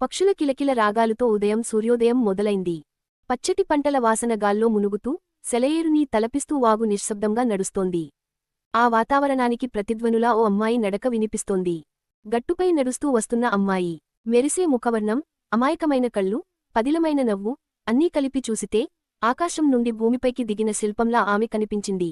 పక్షుల కిలకిల రాగాలుతో ఉదయం సూర్యోదయం మొదలైంది. పచ్చటి పంటల వాసన గాల్లో మునుగుతూ సెలయేరుని తలపిస్తూ వాగు నిశ్శబ్దంగా నడుస్తోంది. ఆ వాతావరణానికి ప్రతిధ్వనులా ఓ అమ్మాయి నడక వినిపిస్తోంది. గట్టుపై నడుస్తూ వస్తున్న అమ్మాయి. మెరిసే ముఖవర్ణం, అమాయకమైన కళ్ళు, పదిలమైన నవ్వు అన్నీ కలిపి చూసితే ఆకాశం నుండి భూమిపైకి దిగిన శిల్పంలా ఆమె కనిపించింది.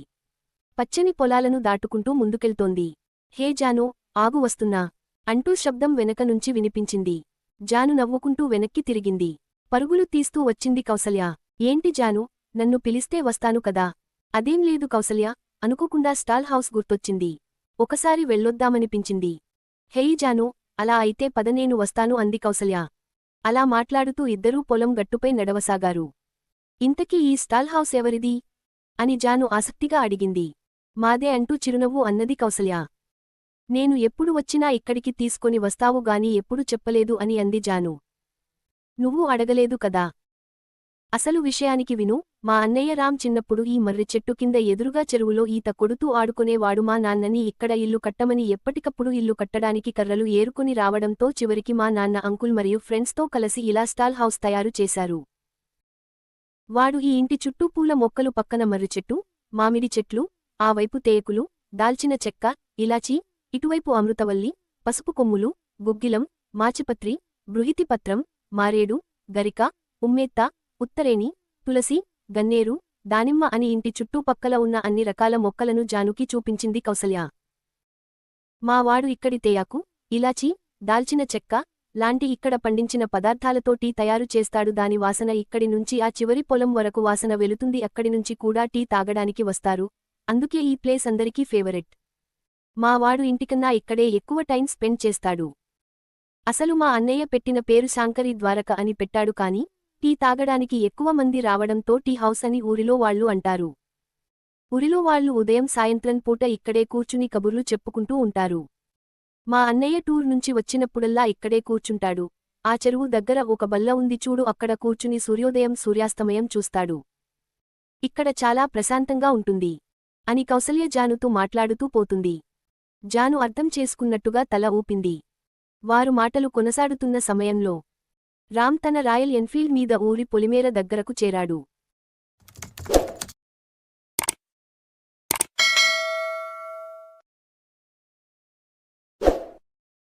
పచ్చని పొలాలను దాటుకుంటూ ముందుకెళ్తోంది. హే జానూ, ఆగు, వస్తున్నా అంటూ శబ్దం వెనక నుంచి వినిపించింది. జాను నవ్వుకుంటూ వెనక్కి తిరిగింది. పరుగులు తీస్తూ వచ్చింది కౌసల్య. ఏంటి జానూ, నన్ను పిలిస్తే వస్తాను కదా. అదేం లేదు కౌసల్య, అనుకోకుండా స్టాల్ హౌస్ గుర్తొచ్చింది. ఒకసారి వెళ్ళొద్దామనిపించింది. హేయ్ జానూ, అలా అయితే పద, నేను వస్తాను అంది కౌసల్య. అలా మాట్లాడుతూ ఇద్దరూ పొలం గట్టుపై నడవసాగారు. ఇంతకీ ఈ స్టాల్ హౌస్ ఎవరిది అని జాను ఆసక్తిగా అడిగింది. మాదే అంటూ చిరునవ్వు అన్నది కౌసల్య. నేను ఎప్పుడు వచ్చినా ఇక్కడికి తీసుకొని వస్తావు గాని ఎప్పుడు చెప్పలేదు అని అంది జాను. నువ్వు అడగలేదు కదా. అసలు విషయానికి విను, మా అన్నయ్య రామ్ చిన్నప్పుడు ఈ మర్రి చెట్టు కింద ఎదురుగా చెరువులో ఈత కొడుతూ ఆడుకునేవాడు. మా నాన్నని ఇక్కడ ఇల్లు కట్టమని ఎప్పటికప్పుడు ఇల్లు కట్టడానికి కర్రలు ఏరుకుని రావడంతో చివరికి మా నాన్న అంకుల్ మరియు ఫ్రెండ్స్తో కలిసి ఇలా స్టాల్ హౌస్ తయారు చేశారు. వాడు ఈ ఇంటి చుట్టూ పూల మొక్కలు, పక్కన మర్రి చెట్టు, మామిడి చెట్లు, ఆ వైపు తేయకులు, దాల్చిన చెక్క, ఇలాచీ, ఇటువైపు అమృతవల్లి, పసుపు కొమ్ములు, గుగ్గిలం, మాచిపత్రి, బృహితిపత్రం, మారేడు, గరిక, ఉమ్మేత్త, ఉత్తరేణి, తులసి, గన్నేరు, దానిమ్మ అని ఇంటి చుట్టూపక్కల ఉన్న అన్ని రకాల మొక్కలను జానుకి చూపించింది కౌసల్య. మావాడు ఇక్కడి తేయాకు, ఇలాచీ, దాల్చిన చెక్క లాంటి ఇక్కడ పండించిన పదార్థాలతో టీ తయారు చేస్తాడు. దాని వాసన ఇక్కడి నుంచి ఆ చివరి పొలం వరకు వాసన వెళుతుంది. అక్కడినుంచి కూడా టీ తాగడానికి వస్తారు. అందుకే ఈ ప్లేస్ అందరికీ ఫేవరెట్. మావాడు ఇంటికన్నా ఇక్కడే ఎక్కువ టైం స్పెండ్ చేస్తాడు. అసలు మా అన్నయ్య పెట్టిన పేరు శాంకరి ద్వారక అని పెట్టాడు కాని టీ తాగడానికి ఎక్కువ మంది రావడంతో టీ హౌస్ అని ఊరిలో వాళ్ళు అంటారు. ఊరిలో వాళ్ళు ఉదయం సాయంత్రం పూట ఇక్కడే కూర్చుని కబుర్లు చెప్పుకుంటూ ఉంటారు. మా అన్నయ్య టూర్ నుంచి వచ్చినప్పుడల్లా ఇక్కడే కూర్చుంటాడు. ఆ చెరువు దగ్గర ఒక బల్ల ఉంది చూడు, అక్కడ కూర్చుని సూర్యోదయం సూర్యాస్తమయం చూస్తాడు. ఇక్కడ చాలా ప్రశాంతంగా ఉంటుంది అని కౌసల్య జానుతో మాట్లాడుతూ పోతుంది. జాను అర్థం చేసుకున్నట్టుగా తల ఊపింది. వారు మాటలు కొనసాడుతున్న సమయంలో రామ్ తన రాయల్ ఎన్ఫీల్డ్ మీద ఊరి పొలిమేర దగ్గరకు చేరాడు.